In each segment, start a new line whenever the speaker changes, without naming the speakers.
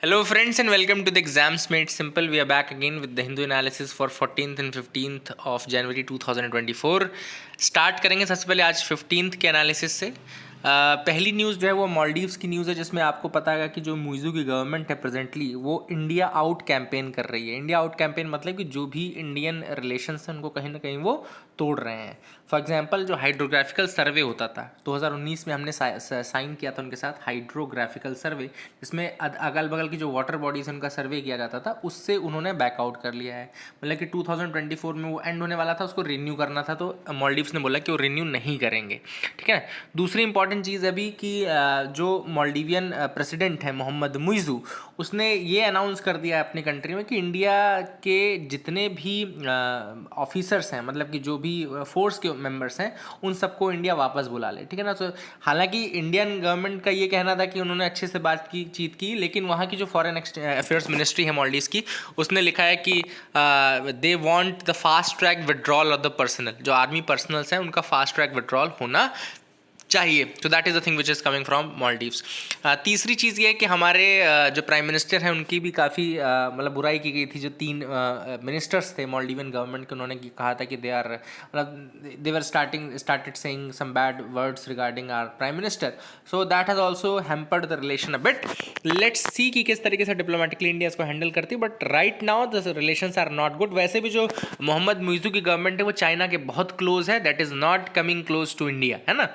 Hello, friends, and welcome to the Exams Made Simple. We are back again with the Hindu analysis for 14th and 15th of January 2024. Start करेंगे सबसे पहले आज 15th के analysis से। पहली news जो है वो मालदीव्स की न्यूज़ है, जिसमें आपको पता है कि जो मुइज़ू की गवर्नमेंट है प्रेजेंटली वो इंडिया आउट कैंपेन कर रही है। इंडिया आउट कैंपेन मतलब कि जो भी इंडियन रिलेशंस हैं उनको कहीं ना कहीं वो तोड़ रहे हैं। फॉर एग्जांपल जो हाइड्रोग्राफिकल सर्वे होता था 2019 में, हमने साइन किया था उनके साथ हाइड्रोग्राफिकल सर्वे, जिसमें अगल बगल की जो वाटर बॉडीज उनका सर्वे किया जाता था, उससे उन्होंने बैकआउट कर लिया है। मतलब कि 2024 में वो एंड होने वाला था, उसको रिन्यू करना था, तो मालदीव्स ने बोला कि वो रिन्यू नहीं करेंगे। ठीक है। दूसरी इंपॉर्टेंट चीज़ अभी कि जो मालदीवियन प्रेसिडेंट है मोहम्मद मुइज़ू, उसने ये अनाउंस कर दिया है अपनी कंट्री में कि इंडिया के जितने भी ऑफिसर्स हैं, मतलब कि जो भी फोर्स के मेंबर्स हैं, उन सबको इंडिया वापस बुला ले। ठीक है ना। तो हालांकि इंडियन गवर्नमेंट का ये कहना था कि उन्होंने अच्छे से बातचीत की, लेकिन वहाँ की जो फॉरेन अफेयर्स मिनिस्ट्री है मालदीव्स की, उसने लिखा है कि they want the fast track withdrawal of the personal, जो आर्मी पर्सनल्स हैं उनका फास्ट ट्रैक विड्रॉल होना चाहिए। तो that is the thing which is coming from Maldives. तीसरी चीज़ ये है कि हमारे जो प्राइम मिनिस्टर हैं उनकी भी काफ़ी मतलब बुराई की गई थी। जो 3 मिनिस्टर्स थे मालदीवियन गवर्नमेंट के, उन्होंने कहा था कि दे आर मतलब they were started saying some bad words regarding our prime minister. So that has also hampered the relation a bit. Let's see कि किस तरीके से डिप्लोमेटिकली इंडिया इसको हैंडल करती है, but right now the relations are not good. वैसे भी जो मोहम्मद मुइज़ू की गवर्नमेंट है वो चाइना के बहुत क्लोज है, that is not coming close to India, है ना।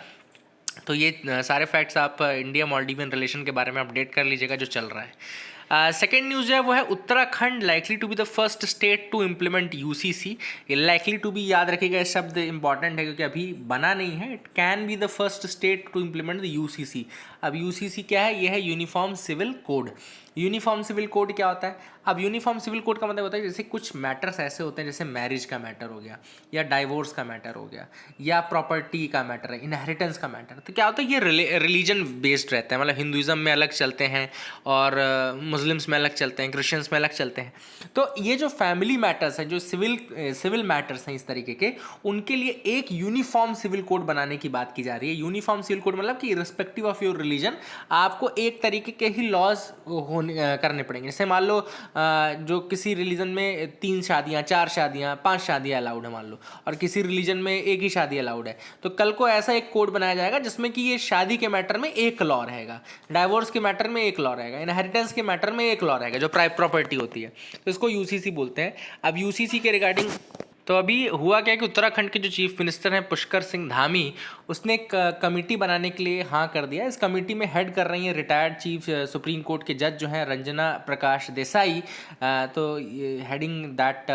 तो ये सारे फैक्ट्स आप इंडिया मालदीवियन रिलेशन के बारे में अपडेट कर लीजिएगा जो चल रहा है। सेकेंड न्यूज़ जो है वो है Uttarakhand likely to be the first state to implement UCC. ये लाइकली टू बी याद रखिएगा, इस शब्द इंपॉर्टेंट है क्योंकि अभी बना नहीं है। It can be the first state to implement the UCC. अब यूसीसी क्या है? ये है uniform civil code. Uniform civil code क्या होता है? अब यूनिफॉर्म सिविल कोड का मतलब होता है जैसे कुछ मैटर्स ऐसे होते हैं, जैसे मैरिज का मैटर हो गया, या डाइवोर्स का मैटर हो गया, या प्रॉपर्टी का मैटर है, इनहेरिटेंस का मैटर। तो क्या होता है, ये रिलीजन बेस्ड रहता है। मतलब हिंदुज़म में अलग चलते हैं और मुस्लिम्स में अलग चलते हैं, क्रिश्चियंस में अलग चलते हैं। तो ये जो फैमिली मैटर्स हैं, जो सिविल मैटर्स हैं इस तरीके के, उनके लिए एक यूनिफॉर्म सिविल कोड बनाने की बात की जा रही है। यूनिफॉर्म सिविल कोड मतलब कि रिस्पेक्टिव ऑफ योर रिलीजन आपको एक तरीके के ही लॉज करने पड़ेंगे। जैसे मान लो जो किसी रिलीजन में 3 शादियाँ, 4 शादियाँ, 5 शादियाँ अलाउड है मान लो, और किसी रिलीजन में एक ही शादी अलाउड है, तो कल को ऐसा एक कोड बनाया जाएगा जिसमें कि ये शादी के मैटर में एक लॉ रहेगा, डाइवोर्स के मैटर में एक लॉ रहेगा, इनहेरिटेंस के मैटर में एक लॉ रहेगा, जो प्रॉपर्टी होती है। तो इसको यूसीसी बोलते हैं। अब यूसीसी के रिगार्डिंग तो अभी हुआ क्या कि उत्तराखंड के जो चीफ मिनिस्टर हैं पुष्कर सिंह धामी, उसने एक कमेटी बनाने के लिए हाँ कर दिया। इस कमेटी में हेड कर रही हैं रिटायर्ड चीफ सुप्रीम कोर्ट के जज जो हैं रंजना प्रकाश देसाई। तो heading that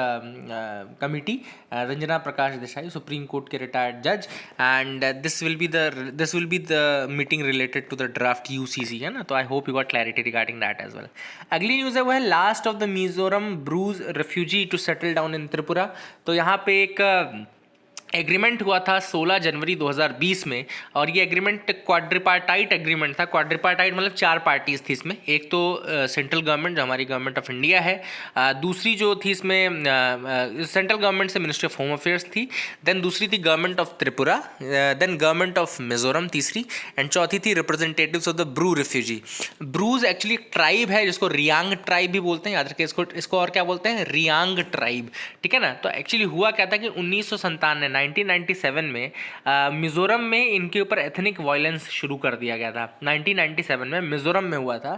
committee Ranjana Prakash Desai, supreme court के रिटायर्ड जज, and this will be the meeting related to the draft UCC, है ना। तो I hope you got clarity regarding that as well. अगली न्यूज़ है वो है last of the Mizoram Brus refugee to settle down in Tripura. तो यहाँ पे एक एग्रीमेंट हुआ था 16 जनवरी 2020 में, और ये एग्रीमेंट क्वाड्रिपार्टाइट एग्रीमेंट था। क्वाड्रिपार्टाइट मतलब 4 पार्टीज थी इसमें। एक तो सेंट्रल गवर्नमेंट जो हमारी गवर्नमेंट ऑफ इंडिया है, दूसरी जो थी इसमें सेंट्रल गवर्नमेंट से मिनिस्ट्री ऑफ होम अफेयर्स थी, देन दूसरी थी government of Tripura, then government of Mizoram तीसरी, एंड चौथी थी representatives of the Bru refugee. Brus actually एक ट्राइब है जिसको रियांग ट्राइब भी बोलते हैं, याद रखिए इसको और क्या बोलते हैं, रियांग ट्राइब। ठीक है ना। तो एक्चुअली हुआ क्या था कि 1997 में मिज़ोरम में इनके ऊपर एथनिक वायलेंस शुरू कर दिया गया था। 1997 में मिज़ोरम में हुआ था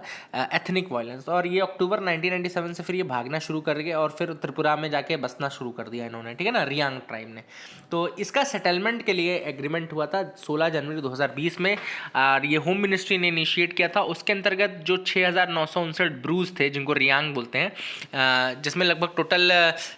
एथनिक वायलेंस, और ये अक्टूबर 1997 से फिर ये भागना शुरू कर गए और फिर त्रिपुरा में जाके बसना शुरू कर दिया इन्होंने। ठीक है ना, रियांग ट्राइब ने। तो इसका सेटलमेंट के लिए एग्रीमेंट हुआ था 16 जनवरी 2020 में, और ये होम मिनिस्ट्री ने इनिशिएट किया था। उसके अंतर्गत जो 6,959 ब्रूज थे, जिनको रियांग बोलते हैं, जिसमें लगभग टोटल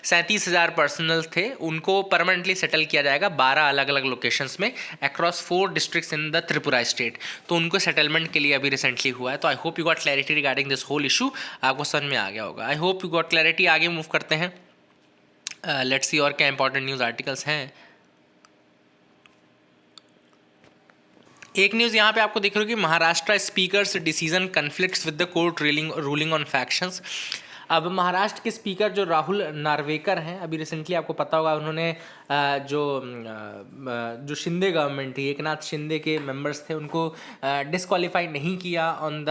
37,000 पर्सनल थे, उनको परमानेंटली सेटल किया जाएगा 12 अलग अलग लोकेशंस में across 4 districts in the Tripura state. तो उनको सेटलमेंट के लिए अभी रिसेंटली हुआ है। तो I hope you got clarity regarding this whole issue. आपको समझ में आ गया होगा। I hope you got clarity. आगे मूव करते हैं। लेट्स सी और क्या इंपॉर्टेंट न्यूज़ आर्टिकल्स हैं। एक न्यूज़ यहाँ पे आपको दिख रही होगी, Maharashtra speakers decision conflicts with the court ruling on factions. अब महाराष्ट्र के स्पीकर जो राहुल नार्वेकर हैं, अभी रिसेंटली आपको पता होगा उन्होंने जो शिंदे गवर्नमेंट थी, एकनाथ शिंदे के मेंबर्स थे, उनको डिस्क्वालीफाई नहीं किया on the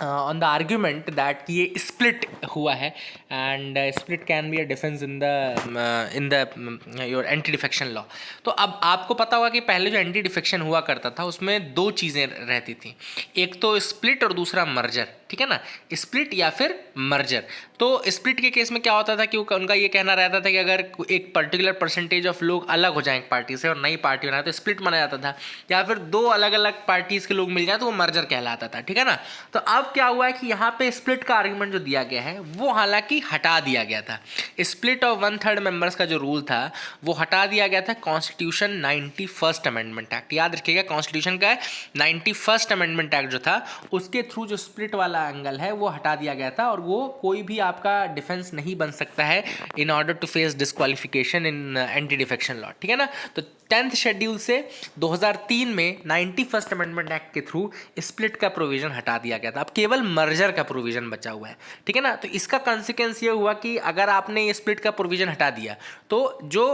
on the argument that कि ये स्प्लिट हुआ है and split can be a defence in the your anti defection law. तो अब आपको पता होगा कि पहले जो एंटी डिफेक्शन हुआ करता था उसमें दो चीज़ें रहती थी, एक तो स्प्लिट और दूसरा मर्जर, ठीक है ना, स्प्लिट या फिर मर्जर। तो स्प्लिट के केस में क्या होता था कि उनका ये कहना रहता था कि अगर एक पर्टिकुलर परसेंटेज ऑफ लोग अलग हो जाएं एक पार्टी से और नई पार्टी बनाए तो स्प्लिट माना जाता था, या फिर दो अलग अलग पार्टीज के लोग मिल जाए तो वो मर्जर कहलाता था, ठीक है ना। तो अब क्या हुआ है कि यहाँ पे स्प्लिट का आर्गुमेंट जो दिया गया है वो हालांकि हटा दिया गया था। स्प्लिट ऑफ 1/3 मेंबर्स का जो रूल था वो हटा दिया गया था कॉन्स्टिट्यूशन 91st अमेंडमेंट एक्ट, याद रखिएगा कॉन्स्टिट्यूशन का 91st अमेंडमेंट एक्ट जो था उसके थ्रू जो स्प्लिट वाला एंगल है वो हटा दिया गया था, और वो कोई भी आपका डिफेंस नहीं बन सकता है in order to face disqualification in anti defection law, ठीक है ना। तो 10th शेड्यूल से 2003 में 91st अमेंडमेंट एक्ट के थ्रू स्प्लिट का प्रोविजन हटा दिया गया था, अब केवल मर्जर का प्रोविजन बचा हुआ है, ठीक है ना। तो इसका कॉन्सिक्वेंस ये हुआ कि अगर आपने ये स्प्लिट का प्रोविजन हटा दिया तो जो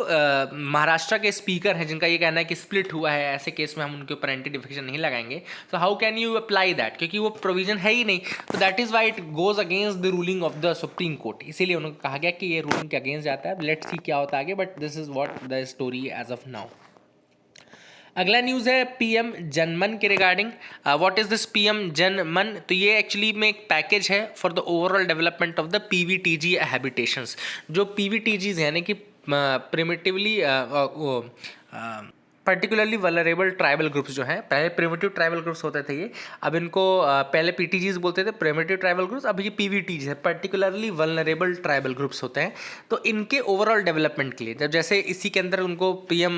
महाराष्ट्र के स्पीकर हैं जिनका ये कहना है कि स्प्लिट हुआ है, ऐसे केस में हम उनके ऊपर एंटी डिफेक्शन नहीं लगाएंगे, तो how can you apply that, क्योंकि वो प्रोविजन है ही नहीं। तो that is why it goes against the ruling of the supreme court, इसीलिए उन्होंने कहा गया कि ये रूलिंग के अगेंस्ट जाता है। लेट्स सी क्या होता है आगे, but this is what the story as of now. अगला न्यूज़ है पीएम जनमन के regarding. What is this PM Janman, तो ये एक्चुअली में एक पैकेज है for the overall development of the PVTG habitations. जो पीवीटीजीज यानी कि primitively particularly vulnerable tribal groups जो हैं, पहले प्रिमिटिव ट्राइबल ग्रुप्स होते थे ये, अब इनको पहले पीटीजीज बोलते थे प्रिमिटिव ट्राइबल ग्रुप्स, अब ये पीवीटीज है, पर्टिकुलरली वलरेबल ट्राइबल ग्रुप्स होते हैं। तो इनके ओवरऑल डेवलपमेंट के लिए जब जैसे इसी के अंदर उनको पीएम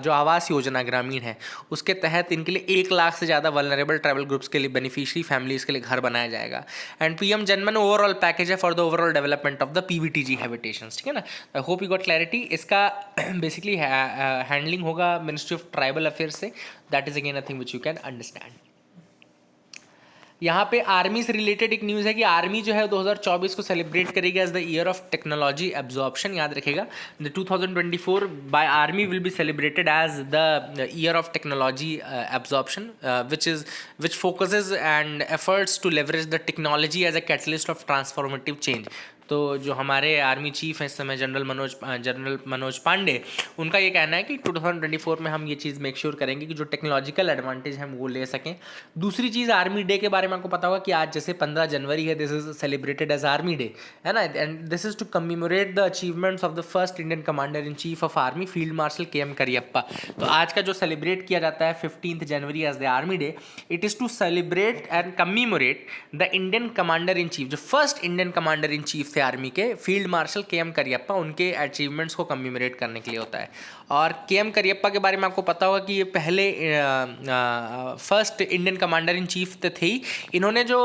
जो आवास योजना ग्रामीण है उसके तहत इनके लिए 1 लाख से ज़्यादा वलरेबल ट्राइबल ग्रुप्स के लिए बेनिफिशियरी फैमिलीज़ के लिए घर बनाया जाएगा। And PM Janman overall package है for the overall development of the PVTG habitations, ठीक है ना। आई होप यू गॉट क्लैरिटी। इसका बेसिकली हैंडलिंग होगा मिनिस्ट्री ऑफ ट्राइबल अफेयर्स से, that is again a thing which you can understand. यहाँ पे army से रिलेटेड एक न्यूज़ है कि आर्मी जो है 2024 को सेलिब्रेट करेगी as the year of technology absorption, याद रखेगा the 2024 by army will be celebrated as the year of technology absorption which focuses and efforts to leverage the technology as a catalyst of transformative change। तो जो हमारे army chief हैं इस समय general Manoj Pandey, उनका ये कहना है कि 2024 में हम ये चीज़ मेक श्योर करेंगे कि जो टेक्नोलॉजिकल एडवांटेज हम वो ले सकें। दूसरी चीज़ आर्मी डे के बारे में आपको पता होगा कि आज जैसे 15 जनवरी है, this is celebrated as army day, है ना, and this is to commemorate the achievements of the first Indian commander in chief of army field marshal K M. Cariappa. तो आज का जो सेलिब्रेट किया जाता है 15 जनवरी as the army day, it is to celebrate and commemorate the Indian commander in chief, जो first Indian commander in chief थे आर्मी के, फील्ड मार्शल के.एम. करियप्पा, उनके अचीवमेंट्स को कमेमोरेट करने के लिए होता है। और के.एम. करियप्पा के बारे में आपको पता होगा कि ये पहले first Indian commander in chief थे ही। इन्होंने जो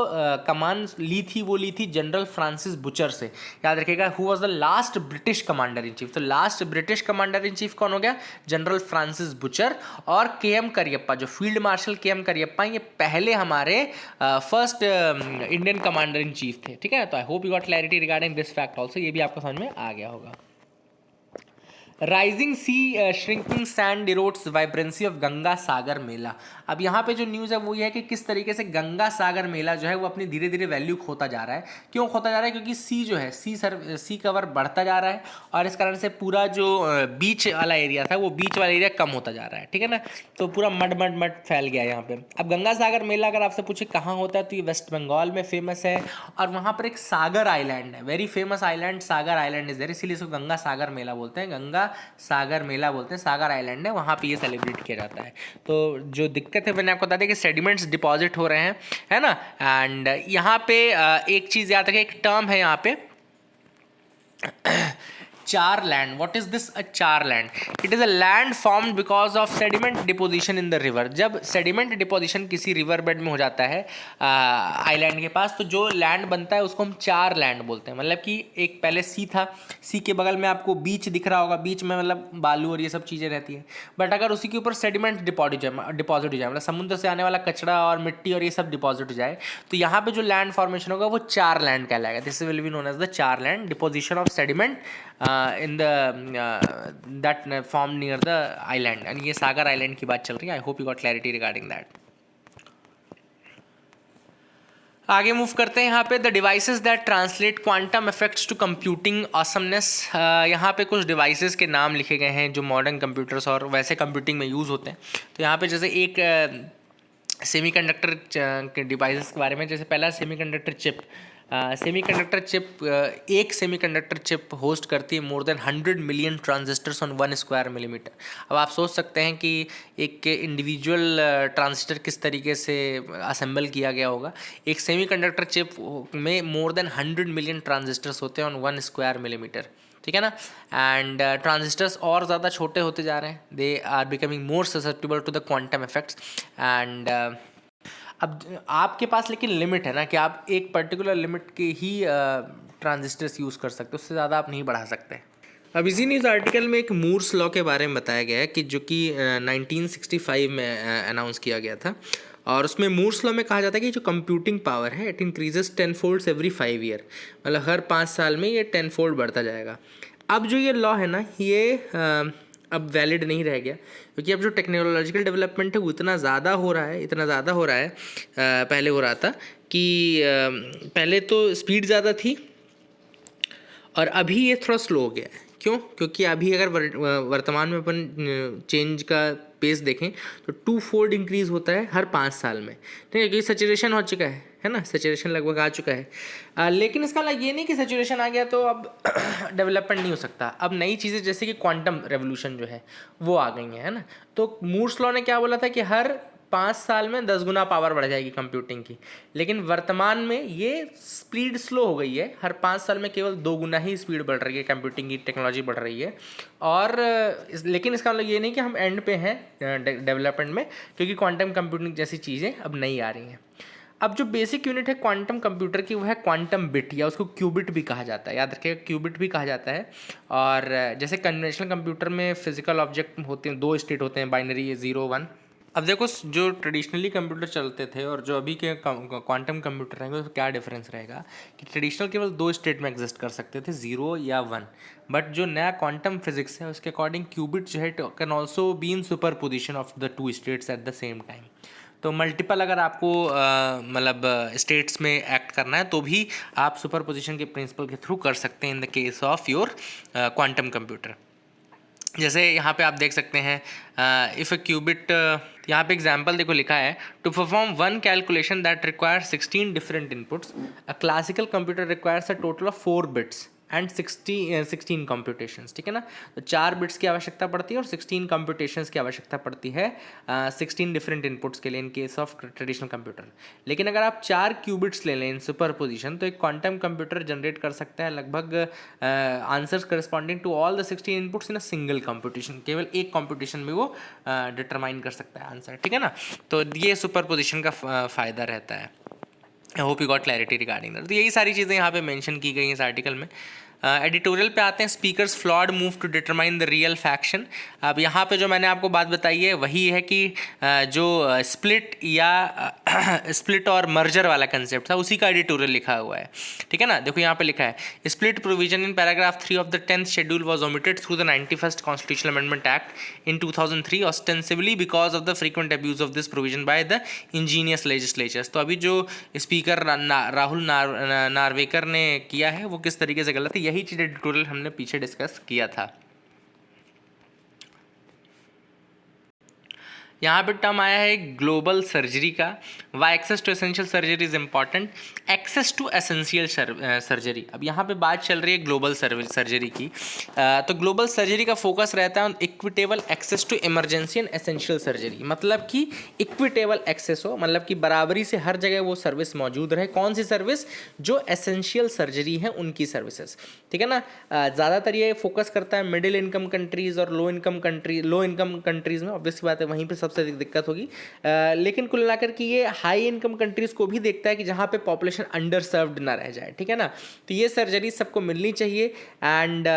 कमान ली थी वो ली थी जनरल फ्रांसिस बुचर से, याद रखिएगा, who was the last British commander in chief. तो last British commander in chief कौन हो गया, जनरल फ्रांसिस बुचर। और के.एम. करियप्पा जो फील्ड मार्शल के.एम. करियप्पा, ये पहले हमारे first Indian commander in chief थे, ठीक है। तो I hope you got clarity regarding this fact also, ये भी आपको समझ में आ गया होगा। Rising sea shrinking sand erodes vibrancy of Ganga सागर मेला। अब यहाँ पे जो न्यूज़ है वो ये है कि किस तरीके से गंगा सागर मेला जो है वो अपनी धीरे धीरे वैल्यू खोता जा रहा है। क्यों खोता जा रहा है, क्योंकि सी जो है सी कवर बढ़ता जा रहा है, और इस कारण से पूरा जो बीच वाला एरिया था वो बीच वाला एरिया कम होता जा रहा है, ठीक है ना। तो पूरा मड फैल गया यहाँ पे। अब गंगा सागर मेला अगर आपसे पूछे कहाँ होता है, तो ये वेस्ट बंगाल में फेमस है, और वहाँ पर एक सागर आइलैंड है, very famous island, Sagar island is there, इसीलिए इसको गंगा सागर मेला बोलते हैं, गंगा सागर मेला बोलते हैं। सागर आइलैंड है, वहाँ पे ये सेलिब्रेट किया जाता है। तो जो दिक्कत है मैंने आपको बता दिया कि सेडिमेंट्स डिपॉजिट हो रहे हैं, है ना। एंड यहाँ पे एक चीज़ याद रखें, एक टर्म है यहाँ पे char land. What is this a char land? It is a land formed because of sediment deposition in the river. जब सेडिमेंट डिपोजिशन किसी रिवर बेड में हो जाता है आइलैंड के पास, तो जो लैंड बनता है उसको हम चार लैंड बोलते हैं। मतलब कि एक पहले सी था, सी के बगल में आपको बीच दिख रहा होगा, बीच में मतलब बालू और ये सब चीज़ें रहती हैं। बट अगर उसी के ऊपर सेडिमेंट डिपॉजिट हो जाए, मतलब समुद्र से आने वाला कचरा और मिट्टी और ये सब डिपॉजिट हो जाए, तो यहाँ पे जो लैंड फॉर्मेशन होगा वो चार लैंड कहलाएगा। This will be known as the char land deposition of sediment in the that formed near the island, and ये सागर आइलैंड की बात चल रही है। I hope you got clarity regarding that. आगे मूव करते हैं यहाँ पे, the devices that translate quantum effects to computing awesomeness. यहाँ पे कुछ डिवाइसेस के नाम लिखे गए हैं जो मॉडर्न कंप्यूटर्स और वैसे कंप्यूटिंग में यूज़ होते हैं। तो यहाँ पे जैसे एक सेमीकंडक्टर के डिवाइसेस के बारे में, जैसे पहला सेमीकंडक्टर चिप। एक सेमीकंडक्टर चिप होस्ट करती है more than 100 million transistors on 1 square millimetre. अब आप सोच सकते हैं कि एक इंडिविजुअल ट्रांजिस्टर किस तरीके से असेंबल किया गया होगा। एक सेमीकंडक्टर चिप में मोर देन 100 मिलियन ट्रांजिस्टर्स होते हैं ऑन 1 स्क्वायर मिलीमीटर, ठीक है ना। एंड ट्रांजिस्टर्स और ज़्यादा छोटे होते जा रहे हैं, they are becoming more susceptible to the quantum effects. And अब आपके पास लेकिन लिमिट है ना, कि आप एक पर्टिकुलर लिमिट के ही ट्रांजिस्टर्स यूज़ कर सकते हो, उससे ज़्यादा आप नहीं बढ़ा सकते। अब इसी न्यूज़ आर्टिकल में एक मूर्स लॉ के बारे में बताया गया है कि जो कि 1965 में अनाउंस किया गया था। और उसमें मूर्स लॉ में कहा जाता है कि जो कंप्यूटिंग पावर है it increases 10 folds every 5 year, मतलब हर 5 साल में ये 10 फोल्ड बढ़ता जाएगा। अब जो ये लॉ है ना, ये अब वैलिड नहीं रह गया, क्योंकि अब जो टेक्नोलॉजिकल डेवलपमेंट है वो इतना ज़्यादा हो रहा है, पहले हो रहा था कि पहले तो स्पीड ज़्यादा थी और अभी ये थोड़ा स्लो हो गया है। क्यों? क्योंकि अभी अगर वर्तमान में अपन चेंज का पेस देखें तो 2 फोल्ड इंक्रीज़ होता है हर 5 साल में, ठीक है, क्योंकि सैचुरेशन हो चुका है ना, सैचुरेशन लगभग आ चुका है। लेकिन इसका मतलब ये नहीं कि सैचुरेशन आ गया तो अब डेवलपमेंट नहीं हो सकता। अब नई चीज़ें जैसे कि क्वांटम रेवोल्यूशन जो है वो आ गई हैं, है ना। तो मूर्स लॉ ने क्या बोला था कि हर 5 साल में 10 गुना पावर बढ़ जाएगी कंप्यूटिंग की, लेकिन वर्तमान में ये स्पीड स्लो हो गई है, हर 5 साल में केवल 2 गुना ही स्पीड बढ़ रही है, कंप्यूटिंग की टेक्नोलॉजी बढ़ रही है। और लेकिन इसका मतलब ये नहीं कि हम एंड पे हैं डेवलपमेंट में, क्योंकि क्वांटम कंप्यूटिंग जैसी चीज़ें अब नहीं आ रही हैं। अब जो बेसिक यूनिट है क्वांटम कंप्यूटर की वो है क्वांटम बिट, या उसको क्यूबिट भी कहा जाता है, याद रखिएगा क्यूबिट भी कहा जाता है। और जैसे कन्वेंशनल कंप्यूटर में फिजिकल ऑब्जेक्ट होते हैं, 2 स्टेट होते हैं, बाइनरी 0 1। अब देखो जो ट्रेडिशनली कंप्यूटर चलते थे और जो अभी के क्वांटम कंप्यूटर रहेंगे उसमें क्या डिफरेंस रहेगा कि ट्रेडिशनल केवल 2 स्टेट में एग्जिस्ट कर सकते थे, 0 या 1। बट जो नया क्वांटम फिजिक्स है उसके अकॉर्डिंग क्यूबिट जो है can also be in super position of the 2 states at the same time. तो मल्टीपल अगर आपको मतलब स्टेट्स में एक्ट करना है तो भी आप सुपर पोजिशन के प्रिंसिपल के थ्रू कर सकते हैं in the case of your quantum computer. जैसे यहाँ पे आप देख सकते हैं इफ़ अ क्यूबिट, यहाँ पे एग्जाम्पल देखो लिखा है, to perform 1 calculation that require 16 different inputs, a classical computer requires a total of 4 bits and 16 computations, ठीक है ना। तो 4 बिट्स की आवश्यकता पड़ती है और 16 कंप्यूटेशंस की आवश्यकता पड़ती है 16 डिफरेंट इनपुट्स के लिए in case of traditional computer. लेकिन अगर आप 4 क्यूबिट्स ले लें इन सुपर पोजिशन तो एक क्वांटम कंप्यूटर जनरेट कर सकता है लगभग answers corresponding to all the 16 inputs in a single computation, केवल एक कंप्यूटेशन में वो डिटरमाइन कर सकता है आंसर, ठीक है ना। तो ये सुपर पोजिशन का फ़ायदा रहता है। I hope you got clarity regarding that. तो यही सारी चीज़ें यहाँ पे मेंशन की गई हैं इस आर्टिकल में। एडिटोरियल पे आते हैं, speakers flawed move to determine the real faction. अब यहाँ पे जो मैंने आपको बात बताई है वही है कि जो स्प्लिट या स्प्लिट और मर्जर वाला कंसेप्ट था उसी का एडिटोरियल लिखा हुआ है, ठीक है ना। देखो यहाँ पे लिखा है, split provision in paragraph 3 of the 10th schedule was omitted through the 91st constitutional amendment act in 2003 ostensibly because of the frequent abuse of this provision by the ingenious legislators. तो अभी जो स्पीकर राहुल नार्वेकर ने किया है वो किस तरीके से गलत है, यही चीज़ एडिटोरियल हमने पीछे डिस्कस किया था। यहाँ पे टर्म आया है ग्लोबल सर्जरी का, why access to essential surgery is important, access to essential surgery. अब यहाँ पे बात चल रही है ग्लोबल सर्जरी की। तो ग्लोबल सर्जरी का फोकस रहता है equitable access to emergency and essential surgery, मतलब कि इक्विटेबल एक्सेस हो, मतलब कि बराबरी से हर जगह वो सर्विस मौजूद रहे। कौन सी सर्विस? जो एसेंशियल सर्जरी है उनकी सर्विसेज, ठीक है ना। ज़्यादातर ये फोकस करता है मिडिल इनकम कंट्रीज़ और लो इनकम कंट्रीज़ में, ऑब्वियस बात है वहीं पे सबसे दिक्कत होगी। लेकिन कुल मिलाकर कि ये हाई इनकम कंट्रीज़ को भी देखता है कि जहाँ पे पॉपुलेशन अंडर सर्व्ड ना रह जाए, ठीक है ना। तो ये सर्जरी सबको मिलनी चाहिए। एंड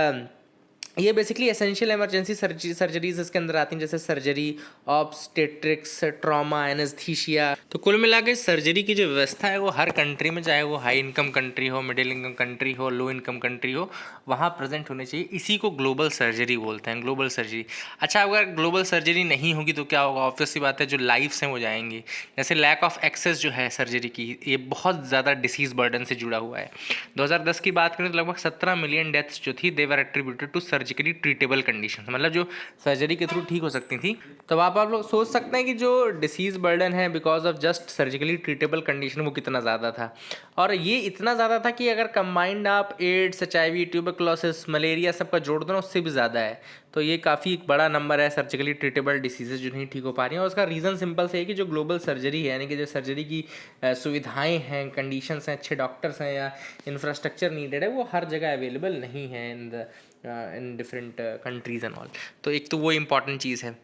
ये बेसिकली एसेंशियल इमरजेंसी सर्जरीज इसके अंदर आती हैं, जैसे सर्जरी, ऑब्स्टेट्रिक्स, ट्रॉमा, एनेस्थीसिया। तो कुल मिला के सर्जरी की जो व्यवस्था है वो हर कंट्री में, चाहे वो हाई इनकम कंट्री हो, मिडिल इनकम कंट्री हो, लो इनकम कंट्री हो, वहाँ प्रेजेंट होने चाहिए। इसी को ग्लोबल सर्जरी बोलते हैं, ग्लोबल सर्जरी। अच्छा, अगर ग्लोबल सर्जरी नहीं होगी तो क्या होगा? ऑब्वियस सी बात है, जो लाइफ्स हैं वो जाएंगी। जैसे लैक ऑफ एक्सेस जो है सर्जरी की, ये बहुत ज़्यादा डिसीज़ बर्डन से जुड़ा हुआ है। 2010 की बात करें तो लगभग 17 मिलियन डेथ्स जो थी, they were attributed to surgically treatable condition, मतलब जो सर्जरी के थ्रू ठीक हो सकती थी। तो आप लोग सोच सकते हैं कि जो डिसीज़ बर्डन है because of just surgically treatable condition वो कितना ज़्यादा था। और ये इतना ज़्यादा था कि अगर कंबाइंड आप एड्स, HIV, ट्यूबरक्लोसिस, मलेरिया सबका जोड़ दो ना, उससे भी ज़्यादा है। तो ये काफ़ी बड़ा नंबर है सर्जिकली ट्रीटेबल डिसीजेज जो नहीं ठीक हो पा रही हैं। और उसका रीज़न सिंपल से है कि जो ग्लोबल सर्जरी है, यानी कि जो सर्जरी की सुविधाएं हैं, कंडीशंस हैं, अच्छे डॉक्टर्स हैं या इंफ्रास्ट्रक्चर नीडेड है, वो हर जगह अवेलेबल नहीं है in different countries and all. तो एक तो वो इम्पॉर्टेंट चीज़ है।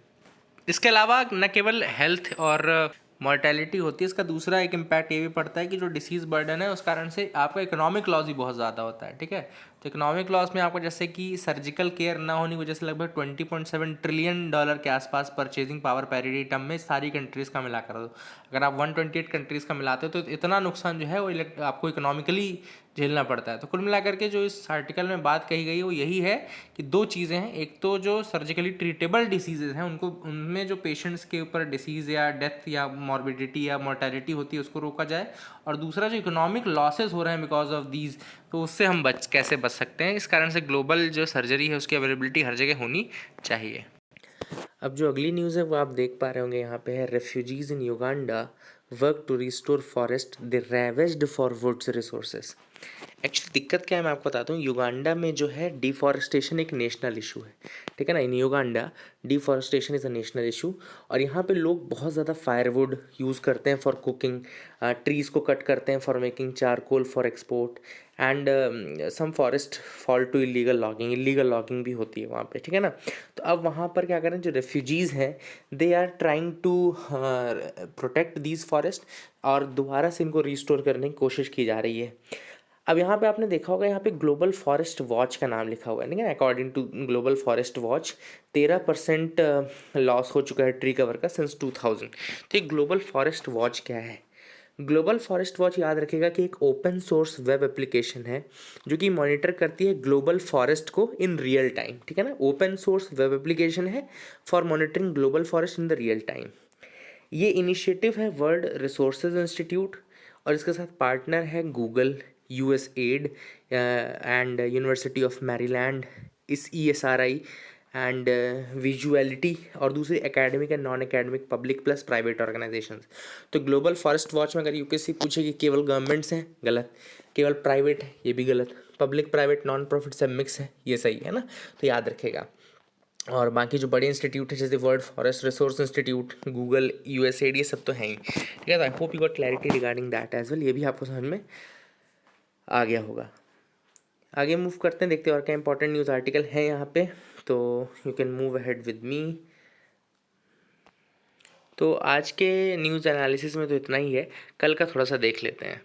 इसके अलावा न केवल हेल्थ और मॉर्टेलिटी होती है, इसका दूसरा एक इम्पैक्ट ये भी पड़ता है कि जो डिसीज़ बर्डन है उस कारण से आपका इकोनॉमिक लॉस भी बहुत ज़्यादा होता है। ठीक है, तो इकोनॉमिक लॉस में आपको जैसे कि सर्जिकल केयर ना होने की वजह से लगभग $20.7 ट्रिलियन के आसपास परचेजिंग पावर पैरिटी टर्म में सारी कंट्रीज़ का मिला कर दो। अगर आप 128 कंट्रीज़ का मिलाते हो तो इतना नुकसान जो है वो आपको इकोनॉमिकली झेलना पड़ता है। तो कुल मिलाकर के जो इस आर्टिकल में बात कही गई है वो यही है कि दो चीज़ें हैं। एक तो जो सर्जिकली ट्रीटेबल डिसीजेज हैं उनको, उनमें जो पेशेंट्स के ऊपर डिसीज़ या डेथ या मॉर्बिडिटी या मोर्टेलिटी होती है उसको रोका जाए, और दूसरा जो इकोनॉमिक लॉसेस हो रहे हैं बिकॉज ऑफ दीज, तो उससे हम कैसे बच सकते हैं। इस कारण से ग्लोबल जो सर्जरी है उसकी अवेलेबिलिटी हर जगह होनी चाहिए। अब जो अगली न्यूज़ है वो आप देख पा रहे होंगे, यहाँ पे है refugees in Uganda work to restore forest they ravaged for woods resources. Actually दिक्कत क्या है मैं आपको बताता हूँ। युगांडा में जो है डिफॉरेस्टेशन एक नेशनल इशू है, ठीक है ना। In Uganda deforestation is a national issue, और यहाँ पे लोग बहुत ज़्यादा फायरवुड यूज़ करते हैं फॉर कुकिंग, ट्रीज़ को कट करते हैं for making charcoal for export, and some forest fall to illegal logging भी होती है वहाँ पे, ठीक है ना। तो अब वहाँ पर क्या करें, जो रेफ्यूजीज़ हैं they are trying to protect these forest, और दोबारा से इनको रिस्टोर करने की कोशिश की जा रही है। अब यहाँ पे आपने देखा होगा, यहाँ पे ग्लोबल फॉरेस्ट वॉच का नाम लिखा हुआ है, ठीक है। According to global forest watch 13% loss हो चुका है ट्री कवर का सिंस 2000। तो ये ग्लोबल फॉरेस्ट वॉच क्या है? ग्लोबल फॉरेस्ट वॉच याद रखेगा कि एक ओपन सोर्स वेब एप्लीकेशन है जो कि मॉनिटर करती है ग्लोबल फॉरेस्ट को इन रियल टाइम, ठीक है ना। ओपन सोर्स वेब एप्लीकेशन है for monitoring global forest in the real time. ये इनिशिएटिव है वर्ल्ड रिसोर्सेज इंस्टीट्यूट, और इसके साथ पार्टनर है Google, USAID and university of Maryland, इस ESRI एंड विजुअलिटी, और दूसरी academic and non academic public plus private organisations. तो ग्लोबल फॉरेस्ट वॉच में अगर UPSC पूछे कि केवल गवर्नमेंट्स हैं, गलत। केवल प्राइवेट है, ये भी गलत। पब्लिक प्राइवेट नॉन प्रॉफिट सब मिक्स है, ये सही है ना। तो याद रखेगा। और बाकी जो बड़े इंस्टीट्यूट है जैसे world forest resource institute, Google, USAID, ये सब तो हैं ही, ठीक है। I hope you got clarity regarding that as well. ये भी आपको समझ में आ गया होगा। आगे मूव करते हैं, देखते हैं और क्या इंपॉर्टेंट न्यूज़ आर्टिकल है यहाँ पे। तो you can move ahead with me. तो आज के न्यूज़ एनालिसिस में तो इतना ही है, कल का थोड़ा सा देख लेते हैं।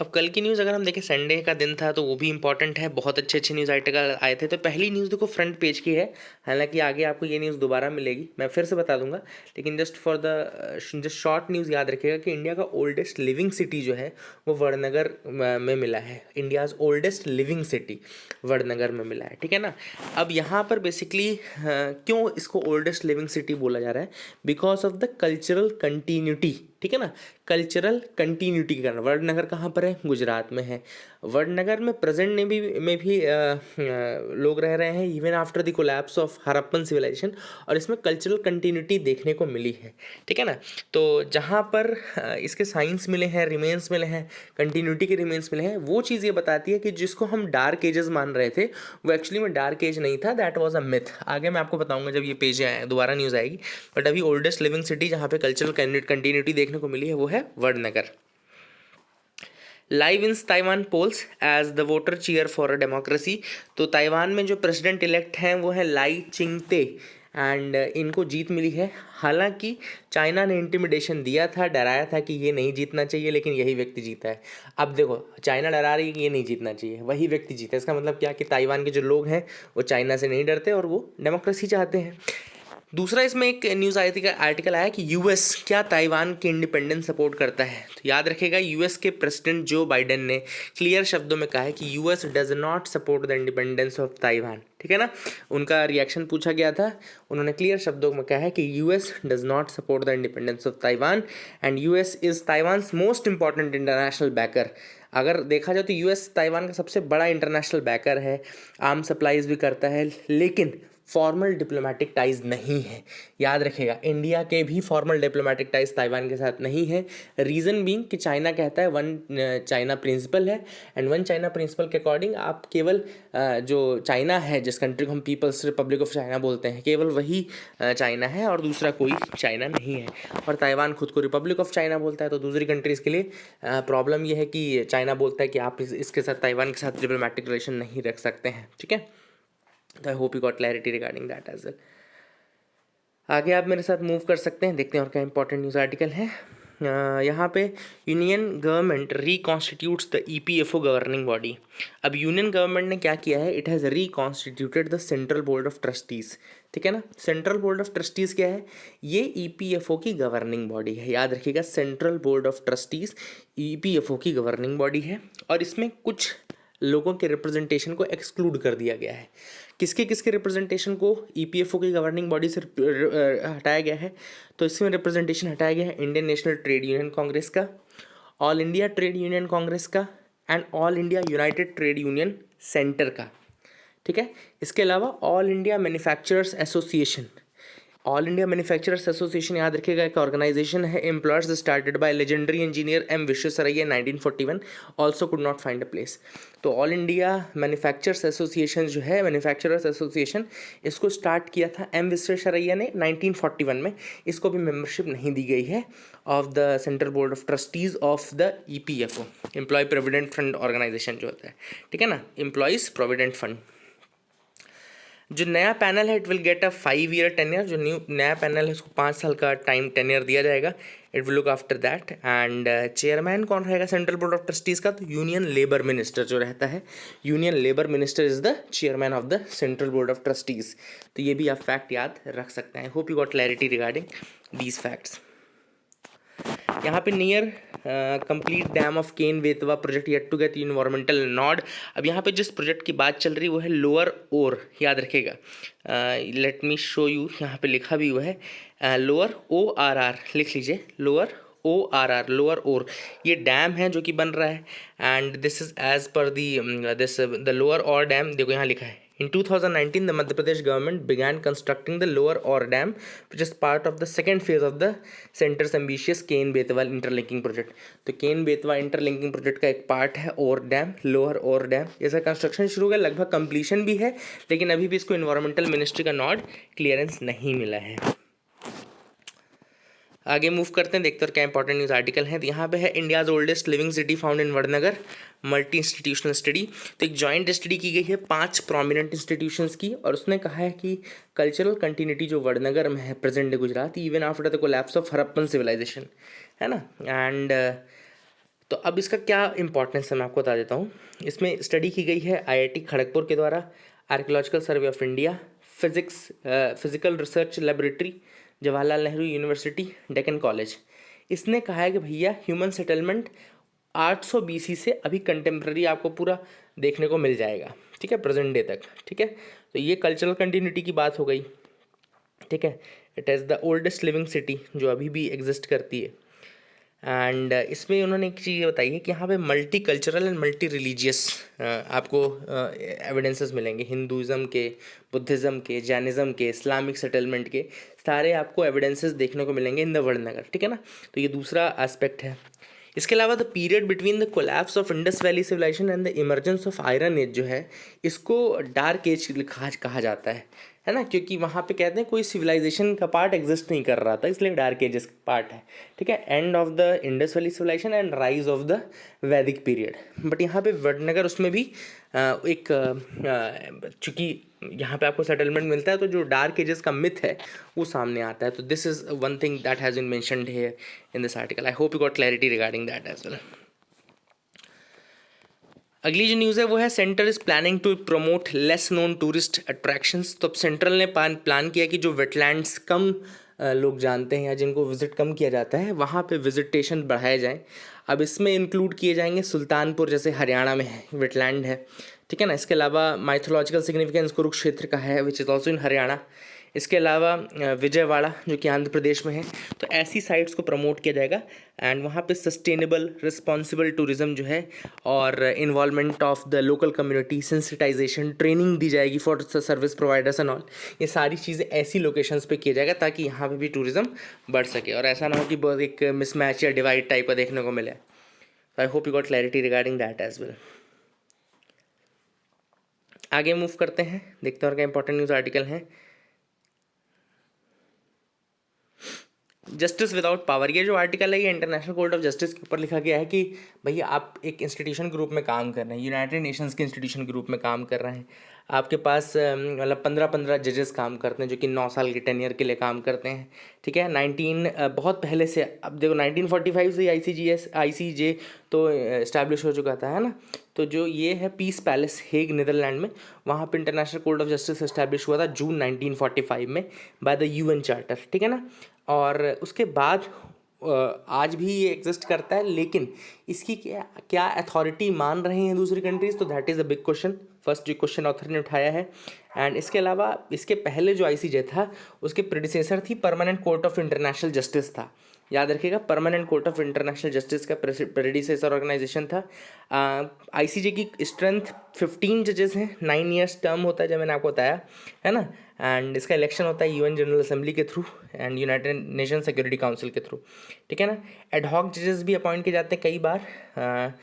अब कल की न्यूज़ अगर हम देखें, संडे का दिन था तो वो भी इंपॉर्टेंट है। बहुत अच्छे अच्छे न्यूज़ आर्टिकल आए थे। तो पहली न्यूज़ देखो फ्रंट पेज की है, हालांकि आगे आपको ये न्यूज़ दोबारा मिलेगी, मैं फिर से बता दूंगा, लेकिन just for the just short news याद रखिएगा कि इंडिया का ओल्डेस्ट लिविंग सिटी जो है वो वड़नगर में मिला है। India's oldest living city Vadnagar में मिला है, ठीक है ना। अब यहाँ पर बेसिकली क्यों इसको ओल्डेस्ट लिविंग सिटी बोला जा रहा है? Because of the cultural continuity, ठीक है ना। कल्चरल कंटिन्यूटी के कारण। वड़नगर कहाँ पर है? गुजरात में है। वड़नगर में प्रेजेंट में भी लोग रह रहे हैं even after the collapse of Harappan civilization, और इसमें कल्चरल कंटिन्यूटी देखने को मिली है, ठीक है ना। तो जहाँ पर इसके साइंस मिले हैं, रिमेन्स मिले हैं, कंटिन्यूटी के रिमेन्स मिले हैं, वो चीज़ ये बताती है कि जिसको हम डार्क एजेस मान रहे थे वो एक्चुअली में डार्क एज नहीं था, दैट वाज अ मिथ। आगे मैं आपको बताऊंगा जब ये पेज दोबारा न्यूज़ आएगी। बट अभी ओल्डेस्ट लिविंग सिटी जहाँ पे कल्चरल कंटिन्यूटी देखने को मिली है वो है Vadnagar. Live in Taiwan polls as the voter cheer for a democracy. तो ताइवान में जो प्रेसिडेंट इलेक्ट हैं वो है लाई चिंगते, एंड इनको जीत मिली है। हालांकि चाइना ने इंटिमिडेशन दिया था, डराया था कि ये नहीं जीतना चाहिए, लेकिन यही व्यक्ति जीता है। अब देखो, चाइना डरा रही है कि ये नहीं जीतना चाहिए, वही व्यक्ति जीता है। इसका मतलब क्या कि ताइवान के जो लोग हैं वो चाइना से नहीं डरते और वो डेमोक्रेसी चाहते हैं। दूसरा, इसमें एक न्यूज़ आई थी, आर्टिकल आया कि यूएस क्या ताइवान के इंडिपेंडेंस सपोर्ट करता है। तो याद रखिएगा, यूएस के प्रेसिडेंट जो बाइडेन ने क्लियर शब्दों में कहा है कि US does not support the independence of Taiwan. ठीक है ना, उनका रिएक्शन पूछा गया था, उन्होंने क्लियर शब्दों में कहा है कि US does not support the independence of Taiwan and US is Taiwan's most important international backer. अगर देखा जाए तो यूएस ताइवान का सबसे बड़ा इंटरनेशनल बैकर है, आर्म सप्लाईज भी करता है, लेकिन फॉर्मल डिप्लोमेटिक टाइज नहीं है। याद रखिएगा, इंडिया के भी फॉर्मल डिप्लोमेटिक टाइज ताइवान के साथ नहीं है। रीज़न बीइंग कि चाइना कहता है वन चाइना प्रिंसिपल है, एंड वन चाइना प्रिंसिपल के अकॉर्डिंग आप केवल जो चाइना है, जिस कंट्री को हम पीपल्स रिपब्लिक ऑफ चाइना बोलते हैं, केवल वही चाइना है और दूसरा कोई चाइना नहीं है। और ताइवान खुद को रिपब्लिक ऑफ चाइना बोलता है, तो दूसरी कंट्रीज़ के लिए प्रॉब्लम यह है कि चाइना बोलता है कि आप इसके साथ, ताइवान के साथ डिप्लोमेटिक रिलेशन नहीं रख सकते हैं। ठीक है, तो I hope you got clarity regarding that as well. आगे आप मेरे साथ मूव कर सकते हैं, देखते हैं और क्या इंपॉर्टेंट न्यूज़ आर्टिकल है। यहाँ पे union government reconstitutes the EPFO governing body. अब यूनियन गवर्नमेंट ने क्या किया है, it has reconstituted the central board of trustees. ठीक है ना, सेंट्रल बोर्ड ऑफ ट्रस्टीज़ क्या है, ये ईपीएफओ की गवर्निंग बॉडी है। याद रखिएगा, central board of trustees EPFO की गवर्निंग बॉडी है, और इसमें कुछ लोगों के रिप्रेजेंटेशन को एक्सक्लूड कर दिया गया है। किसके किसके रिप्रेजेंटेशन को ईपीएफओ की गवर्निंग बॉडी से हटाया गया है, तो इसमें रिप्रेजेंटेशन हटाया गया है Indian National Trade Union Congress का, All India Trade Union Congress का, and All India United Trade Union Centre का। ठीक है, इसके अलावा All India Manufacturers Association, All India Manufacturers Association याद रखिएगा एक ऑर्गेनाइजेशन है, employers started by legendary engineer M Visvesvaraya 1941, also could not find a place. तो ऑल इंडिया मैन्युफैक्चरर्स एसोसिएशन जो है, मैन्युफैक्चरर्स एसोसिएशन, इसको स्टार्ट किया था एम विश्वेश्वरैया ने 1941 में। इसको भी मेंबरशिप नहीं दी गई है of the central board of trustees of the EPFO, employ provident fund organisation जो होता है। ठीक है ना, एम्प्लॉयज़ प्रोविडेंट फंड। जो नया पैनल है, it will get a 5 year tenure. जो नया पैनल है उसको 5 साल का टाइम टेन्योर दिया जाएगा। It will look after that. And chairman कौन रहेगा सेंट्रल बोर्ड ऑफ ट्रस्टीज़ का, तो यूनियन लेबर मिनिस्टर जो रहता है, union labour minister is the chairman of the central board of trustees. तो ये भी आप फैक्ट याद रख सकते हैं। Hope you got clarity regarding these facts. यहाँ पे near complete dam of Ken Betwa project yet to get environmental nod. अब यहाँ पे जिस प्रोजेक्ट की बात चल रही वो है लोअर ओर, याद रखिएगा। लेट मी शो यू, यहाँ पे लिखा भी हुआ है लोअर ORR, लिख लीजिए लोअर ORR, लोअर ओर। ये डैम है जो कि बन रहा है, and this is as per the lower Orr dam. देखो यहाँ लिखा है, In 2019, the Madhya Pradesh government began constructing the Lower Aur Dam, which is part of the second phase of the center's ambitious Ken-Betwa interlinking project. तो Ken-Betwa interlinking project का एक part है और dam, lower और dam. इसका construction शुरू हो गया, लगभग कंप्लीशन भी है, लेकिन अभी भी इसको इन्वायरमेंटल मिनिस्ट्री का नॉड क्लियरेंस नहीं मिला है। आगे मूव करते हैं, देखते हैं क्या इंपॉर्टेंट न्यूज़ आर्टिकल है। तो यहाँ पे है India's oldest living city found in Vadnagar, multi institutional study. तो एक जॉइंट स्टडी की गई है 5 प्रोमिनेंट इंस्टीट्यूशंस की, और उसने कहा है कि कल्चरल कंटिन्यूटी जो वडनगर में है present day Gujarat, even after the collapse of Harappan civilization, है ना। एंड तो अब इसका क्या इंपॉर्टेंस है मैं आपको बता देता हूँ। इसमें स्टडी की गई है IIT खड़गपुर के द्वारा, archaeological survey of India, physical research laboratory, Jawaharlal Nehru university, Deccan college. इसने कहा है कि भैया ह्यूमन सेटलमेंट 800 BC से अभी कंटेम्प्रेरी आपको पूरा देखने को मिल जाएगा। ठीक है, प्रेजेंट डे तक। ठीक है, तो ये कल्चरल कंटिन्यूटी की बात हो गई। ठीक है, it is the oldest living city जो अभी भी एग्जिस्ट करती है। एंड इसमें उन्होंने एक चीज़ बताई है कि यहाँ पे multi cultural and multi religious आपको एविडेंसेस मिलेंगे, हिंदुज़म के, बुद्धिज़्म के, जैनिज़्म के, इस्लामिक सेटलमेंट के, सारे आपको एविडेंसेस देखने को मिलेंगे इन द वडनगर। ठीक है ना, तो ये दूसरा एस्पेक्ट है। इसके अलावा the period between the collapse of Indus valley civilization and the emergence of iron age जो है, इसको डार्क एज कहा जाता है है ना, क्योंकि वहाँ पे कहते हैं कोई सिविलाइजेशन का पार्ट एग्जिस्ट नहीं कर रहा था, इसलिए डार्क एजेस पार्ट है, ठीक है। End of the Indus valley civilization and rise of the Vedic period. But यहाँ पे वडनगर उसमें भी एक चूँकि यहाँ पे आपको सेटलमेंट मिलता है तो जो डार्क एजेस का मिथ है वो सामने आता है। तो this is one thing that has been mentioned here in this article. I hope you got clarity regarding that as well. अगली जो न्यूज़ है वो है centre is planning to promote less known tourist attractions. तो अब central ने plan किया कि जो वेटलैंड्स कम लोग जानते हैं या जिनको विज़िट कम किया जाता है वहाँ पे विजिटेशन बढ़ाए जाएँ। अब इसमें इंक्लूड किए जाएंगे सुल्तानपुर, जैसे हरियाणा में है वेटलैंड है, ठीक है ना। इसके अलावा माइथोलॉजिकल सिग्निफिकेंस कुरुक्षेत्र का है विच इज़ ऑल्सो इन हरियाणा। इसके अलावा विजयवाड़ा जो कि आंध्र प्रदेश में है। तो ऐसी साइट्स को प्रमोट किया जाएगा एंड वहाँ पे सस्टेनेबल रिस्पॉन्सिबल टूरिज़्म जो है और involvement of the local community, sensitisation, training दी जाएगी for service providers and all. ये सारी चीज़ें ऐसी लोकेशंस पे किया जाएगा ताकि यहाँ पे भी टूरिज़्म बढ़ सके और ऐसा ना हो कि बहुत एक मिसमैच या डिवाइड टाइप का देखने को मिले। I hope you got clarity regarding that as well. आगे मूव करते हैं, देखते हैं और क्या इंपॉर्टेंट न्यूज़ आर्टिकल हैं। जस्टिस विदाउट पावर, ये जो आर्टिकल है ये इंटरनेशनल कोर्ट ऑफ जस्टिस के ऊपर लिखा गया है कि भैया आप एक इंस्टीट्यूशन ग्रुप में काम कर रहे हैं, यूनाइटेड नेशंस के इंस्टीट्यूशन ग्रुप में काम कर रहे हैं। आपके पास मतलब 15 जजेस काम करते हैं जो कि 9 साल के टेन्योर के लिए काम करते हैं, ठीक है। बहुत पहले से, अब देखो 1945 से ICJ तो इस्टेब्लिश हो चुका था, है ना। तो जो ये है पीस पैलेस हेग नीदरलैंड में, वहाँ पे international Court of justice establish हुआ था जून 1945 में बाय द UN चार्टर, ठीक है ना। और उसके बाद आज भी ये एग्जिस्ट करता है, लेकिन इसकी क्या अथॉरिटी मान रहे हैं दूसरी कंट्रीज़, तो that is a big question. First जो क्वेश्चन ऑथर ने उठाया है। एंड इसके अलावा इसके पहले जो ICJ था उसके प्रेडिसेसर थी permanent Court of international justice था, याद रखिएगा। Permanent Court of international justice का प्रेडिसेसर ऑर्गेनाइजेशन था। ICJ की स्ट्रेंथ 15 जजेस हैं, 9 ईयर्स टर्म होता है जब मैंने आपको बताया, है ना। एंड इसका इलेक्शन होता है UN जनरल असेंबली के through and United nation security council के थ्रू, ठीक है ना। एडहॉक जजेस भी अपॉइंट किए जाते हैं कई बार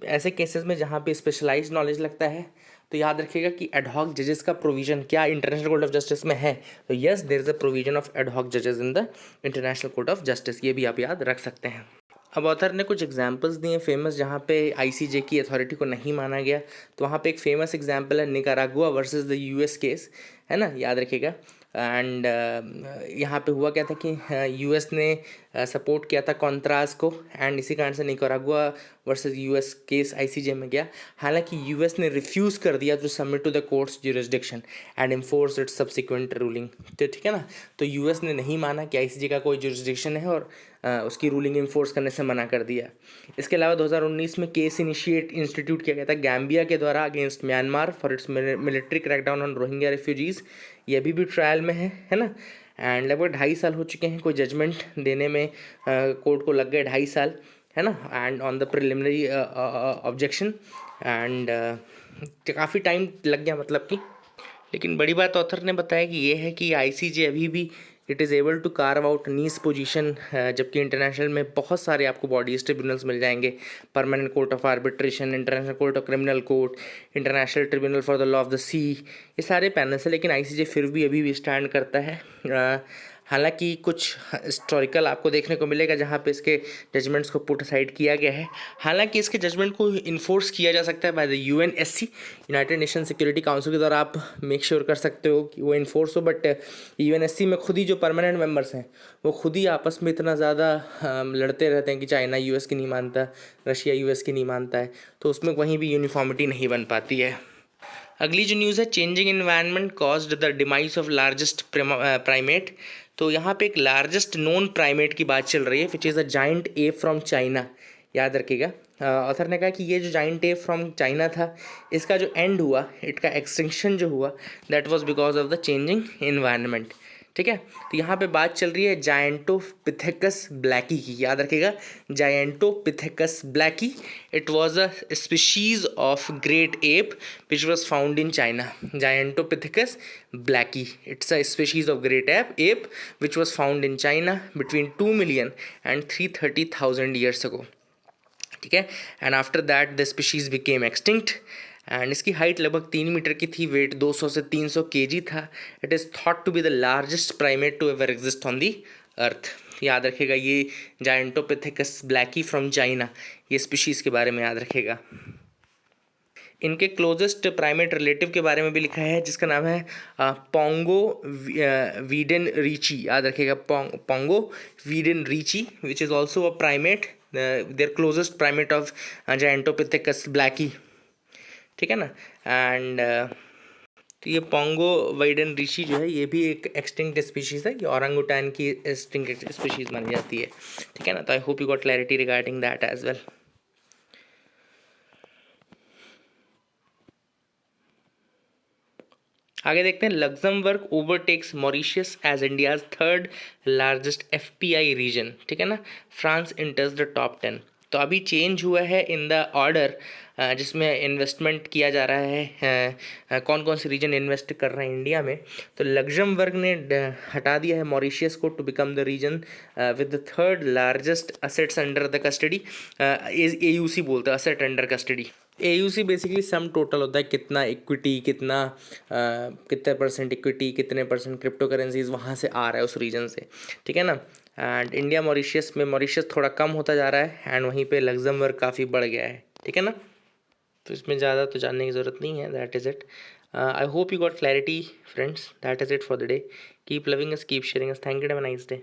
ऐसे केसेस में जहाँ पे स्पेशलाइज्ड नॉलेज लगता है। तो याद रखिएगा कि एडहॉक जजेस का प्रोविज़न क्या इंटरनेशनल कोर्ट ऑफ जस्टिस में है, तो yes there is a provision of ad hoc जजेस in the International Court of Justice, ये भी आप याद रख सकते हैं। अब ऑथर ने कुछ एग्जांपल्स दिए फेमस जहाँ पे ICJ की अथॉरिटी को नहीं माना गया। तो वहाँ पे एक फेमस एग्जांपल है Nicaragua versus the US case, है ना, याद रखिएगा। एंड यहाँ पे हुआ क्या था कि US ने सपोर्ट किया था कॉन्ट्रास को एंड इसी कारण से Nicaragua versus US case ICJ में गया। हालांकि US ने रिफ्यूज़ कर दिया to submit to the court's jurisdiction and enforce its subsequent ruling. तो ठीक है ना, तो US ने नहीं माना कि ICJ का कोई ज्यूरिसडिक्शन है और उसकी रूलिंग इन्फोर्स करने से मना कर दिया। इसके अलावा 2019 में केस इंस्टीट्यूट किया गया था गैम्बिया के द्वारा against Myanmar for its military crackdown on Rohingya refugees, ये अभी भी ट्रायल में है ना। एंड लगभग 2.5 साल हो चुके हैं, कोई जजमेंट देने में कोर्ट को लग गए 2.5 साल, है ना। And on the preliminary objection and काफ़ी टाइम लग गया मतलब कि। लेकिन बड़ी बात ऑथर ने बताया कि ये है कि ICJ अभी भी it is able to carve out niche position, जबकि इंटरनेशनल में बहुत सारे आपको बॉडीज ट्रिब्यूनल्स मिल जाएंगे। Permanent Court of Arbitration, International Court of Criminal Court, International Tribunal for the Law of the Sea, ये सारे पैनल्स हैं। लेकिन ICJ फिर भी अभी भी स्टैंड करता है। हालांकि कुछ हिस्टोरिकल आपको देखने को मिलेगा जहाँ पे इसके जजमेंट्स को पुट असाइड किया गया है। हालांकि इसके जजमेंट को इन्फोर्स किया जा सकता है by the UNSC, United nation security council के द्वारा। आप मेक श्योर कर सकते हो कि वो इन्फोर्स हो, बट UNSC में खुद ही जो परमानेंट मेंबर्स हैं वो खुद ही आपस में इतना ज़्यादा लड़ते रहते हैं कि चाइना US की नहीं मानता, रशिया US की नहीं मानता है, तो उसमें कहीं भी यूनिफॉर्मिटी नहीं बन पाती है। अगली जो न्यूज़ है, changing environment caused the demise of largest primate. तो यहाँ पे एक लार्जेस्ट नोन प्राइमेट की बात चल रही है which is a giant app from China, याद रखिएगा। ऑथर ने कहा कि ये जो जाइंट एप फ्रॉम चाइना था इसका जो एंड हुआ, इनका एक्सटिंक्शन जो हुआ, that was because of the changing environment, ठीक है। तो यहाँ पे बात चल रही है जायंटोपिथेकस ब्लैकी की, याद रखिएगा Gigantopithecus blacki. It was a species of great ape which was found in China. Gigantopithecus blacki, it's a species of great ape which was found in China between 2 million and 330,000 years ago, ठीक है। And after that the species became extinct एंड इसकी height लगभग 3 metre की थी, wait 200 से 300 KG था। It is thought to be the largest primate to ever exist on the earth. याद रखेगा ये जायंटोपिथेकस ब्लैकी फ्रॉम चाइना, ये स्पीशीज़ के बारे में याद रखेगा। इनके क्लोजेस्ट प्राइमेट रिलेटिव के बारे में भी लिखा है, जिसका नाम है पोंगो वीडेन रीची। याद रखेगा, Pongo weidenreichi, which is also a primate, their closest primate of Gigantopithecus blacki. ठीक है ना। एंड तो ये पोंगो वाइडन ऋषि जो है ये भी एक एक्सटिंक्ट स्पीशीज़ है, ये औरंगुटान की एक्सटिंक्ट स्पीशीज़ मानी जाती है। ठीक है ना। तो I hope you got clarity regarding that as well. आगे देखते हैं, Luxembourg overtakes Mauritius as India's third largest FPI region. ठीक है ना। France enters the top 10। तो अभी चेंज हुआ है इन द ऑर्डर जिसमें इन्वेस्टमेंट किया जा रहा है, कौन कौन से रीजन इन्वेस्ट कर रहे हैं इंडिया में। तो लग्जमबर्ग ने हटा दिया है मॉरिशियस को to become the region with the third largest assets under the custody. AUC बोलते हैं, asset under custody. AUC basically sum total होता है, कितना इक्विटी, कितने परसेंट इक्विटी, कितने परसेंट क्रिप्टो करेंसीज वहाँ से आ रहा है उस रीजन से। ठीक है ना। एंड इंडिया मॉरिशियस में मॉरिशियस थोड़ा कम होता जा रहा है एंड वहीं पे लग्जमबर्ग काफ़ी बढ़ गया है। ठीक है ना। तो इसमें ज़्यादा तो जानने की ज़रूरत नहीं है। That is it. I hope you got clarity friends. That is it for the day. Keep loving us, keep sharing us. Thank you, have a nice day.